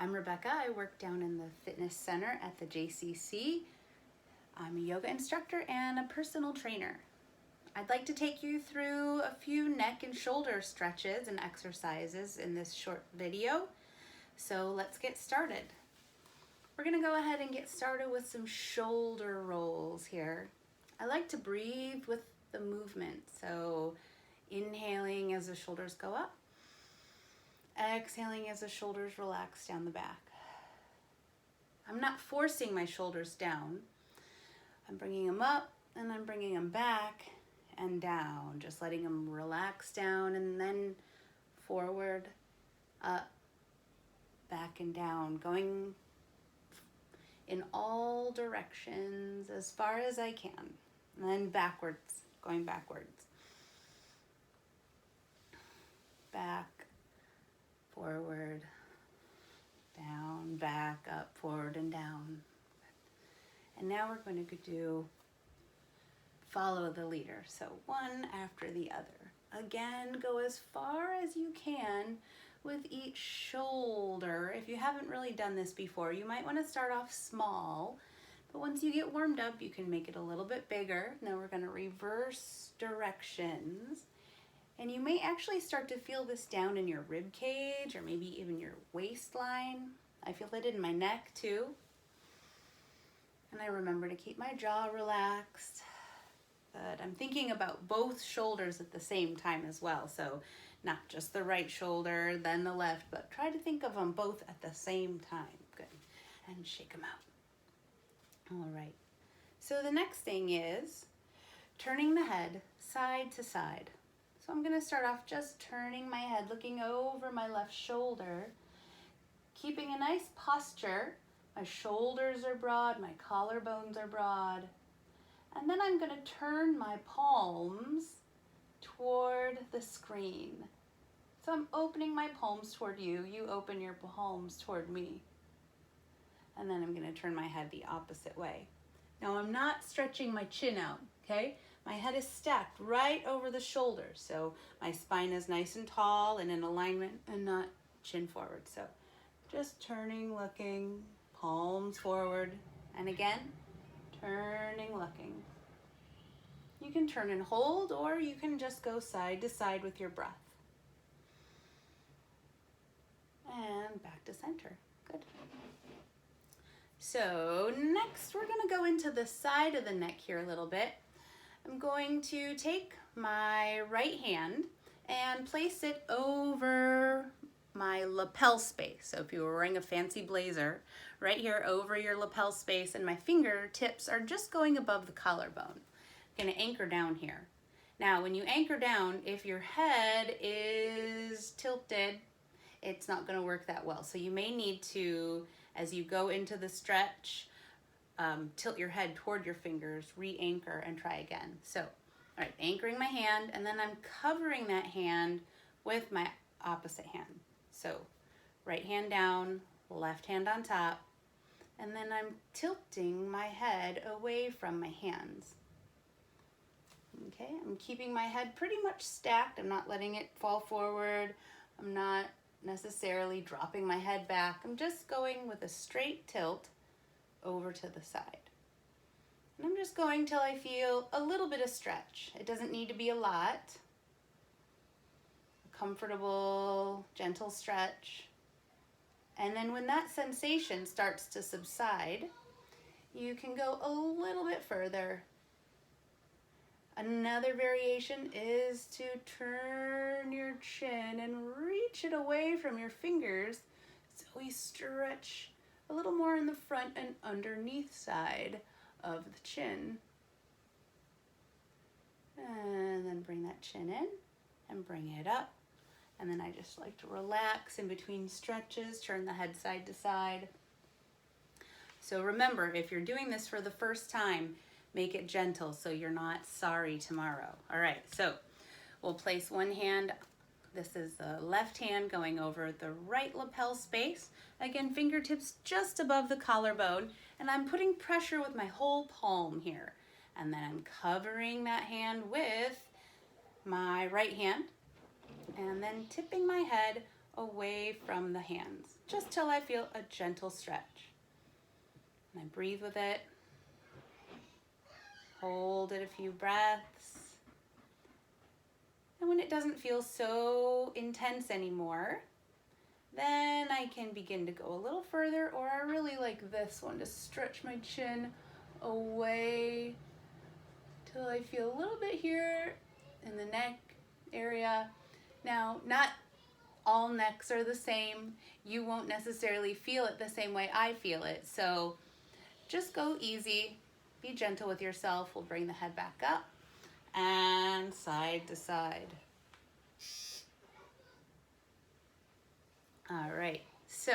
I'm Rebecca. I work down in the fitness center at the JCC. I'm a yoga instructor and a personal trainer. I'd like to take you through a few neck and shoulder stretches and exercises in this short video. So let's get started. We're gonna go ahead and get started with some shoulder rolls here. I like to breathe with the movement. So inhaling as the shoulders go up. Exhaling as the shoulders relax down the back. I'm not forcing my shoulders down. I'm bringing them up and I'm bringing them back and down, just letting them relax down and then forward, up, back and down, going in all directions as far as I can, and then backwards, going backwards. Back, forward, down, back, up, forward, and down. And now we're going to do follow the leader. So one after the other. Again, go as far as you can with each shoulder. If you haven't really done this before, you might want to start off small. But once you get warmed up, you can make it a little bit bigger. Now we're going to reverse directions. And you may actually start to feel this down in your rib cage or maybe even your waistline. I feel it in my neck too. And I remember to keep my jaw relaxed. But I'm thinking about both shoulders at the same time as well. So not just the right shoulder, then the left, but try to think of them both at the same time. Good. And shake them out. All right. So the next thing is turning the head side to side. So I'm going to start off just turning my head, looking over my left shoulder, keeping a nice posture. My shoulders are broad, my collarbones are broad. And then I'm going to turn my palms toward the screen. So I'm opening my palms toward you. You open your palms toward me. And then I'm going to turn my head the opposite way. Now I'm not stretching my chin out, okay? My head is stacked right over the shoulders, so my spine is nice and tall and in alignment and not chin forward. So just turning, looking, palms forward, and again, turning, looking. You can turn and hold, or you can just go side to side with your breath. And back to center. Good. So next we're going to go into the side of the neck here a little bit. I'm going to take my right hand and place it over my lapel space. So if you were wearing a fancy blazer, right here over your lapel space, and my fingertips are just going above the collarbone. I'm going to anchor down here. Now when you anchor down, if your head is tilted, it's not going to work that well. So you may need to, as you go into the stretch, tilt your head toward your fingers, re-anchor, and try again. So, all right, anchoring my hand, and then I'm covering that hand with my opposite hand. So, right hand down, left hand on top, and then I'm tilting my head away from my hands. Okay, I'm keeping my head pretty much stacked. I'm not letting it fall forward. I'm not necessarily dropping my head back. I'm just going with a straight tilt over to the side. And I'm just going till I feel a little bit of stretch. It doesn't need to be a lot. A comfortable, gentle stretch. And then when that sensation starts to subside, you can go a little bit further. Another variation is to turn your chin and reach it away from your fingers so we stretch a little more in the front and underneath side of the chin. And then bring that chin in and bring it up. And then I just like to relax in between stretches, turn the head side to side. So remember, if you're doing this for the first time, make it gentle so you're not sorry tomorrow. All right, so we'll place one hand. This is the left hand going over the right lapel space. Again, fingertips just above the collarbone, and I'm putting pressure with my whole palm here. And then I'm covering that hand with my right hand, and then tipping my head away from the hands, just till I feel a gentle stretch. And I breathe with it. Hold it a few breaths. And when it doesn't feel so intense anymore, then I can begin to go a little further, or I really like this one to stretch my chin away till I feel a little bit here in the neck area. Now, not all necks are the same. You won't necessarily feel it the same way I feel it. So just go easy, be gentle with yourself. We'll bring the head back up and side to side. All right, so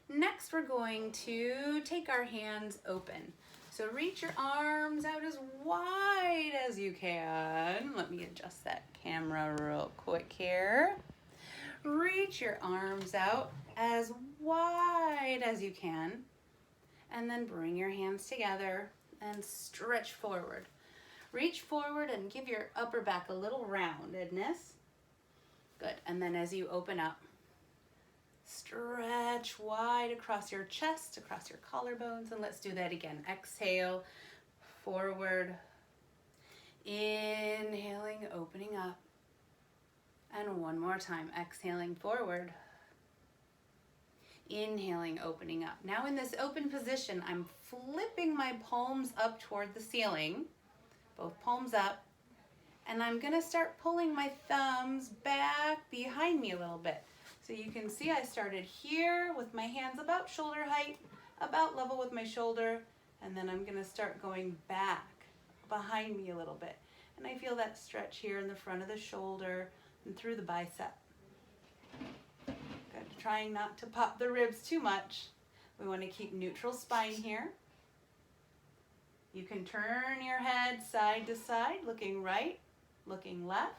next we're going to take our hands open. So reach your arms out as wide as you can. Let me adjust that camera real quick here. Reach your arms out as wide as you can, and then bring your hands together and stretch forward. Reach forward and give your upper back a little roundedness. Good, and then as you open up, stretch wide across your chest, across your collarbones, and let's do that again. Exhale, forward. Inhaling, opening up. And one more time, exhaling forward. Inhaling, opening up. Now in this open position, I'm flipping my palms up toward the ceiling, both palms up, and I'm gonna start pulling my thumbs back behind me a little bit. So you can see I started here with my hands about shoulder height, about level with my shoulder, and then I'm gonna start going back behind me a little bit. And I feel that stretch here in the front of the shoulder and through the bicep. Good, trying not to pop the ribs too much. We wanna keep neutral spine here. You can turn your head side to side, looking right, looking left.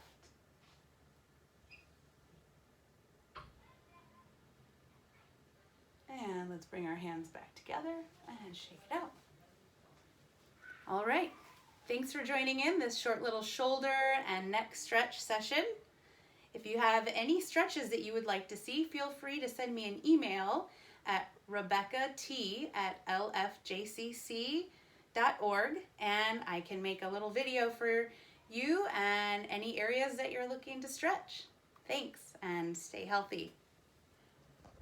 And let's bring our hands back together and shake it out. All right, thanks for joining in this short little shoulder and neck stretch session. If you have any stretches that you would like to see, feel free to send me an email at rebeccat@lfjcc.org, and I can make a little video for you and any areas that you're looking to stretch. Thanks, and stay healthy.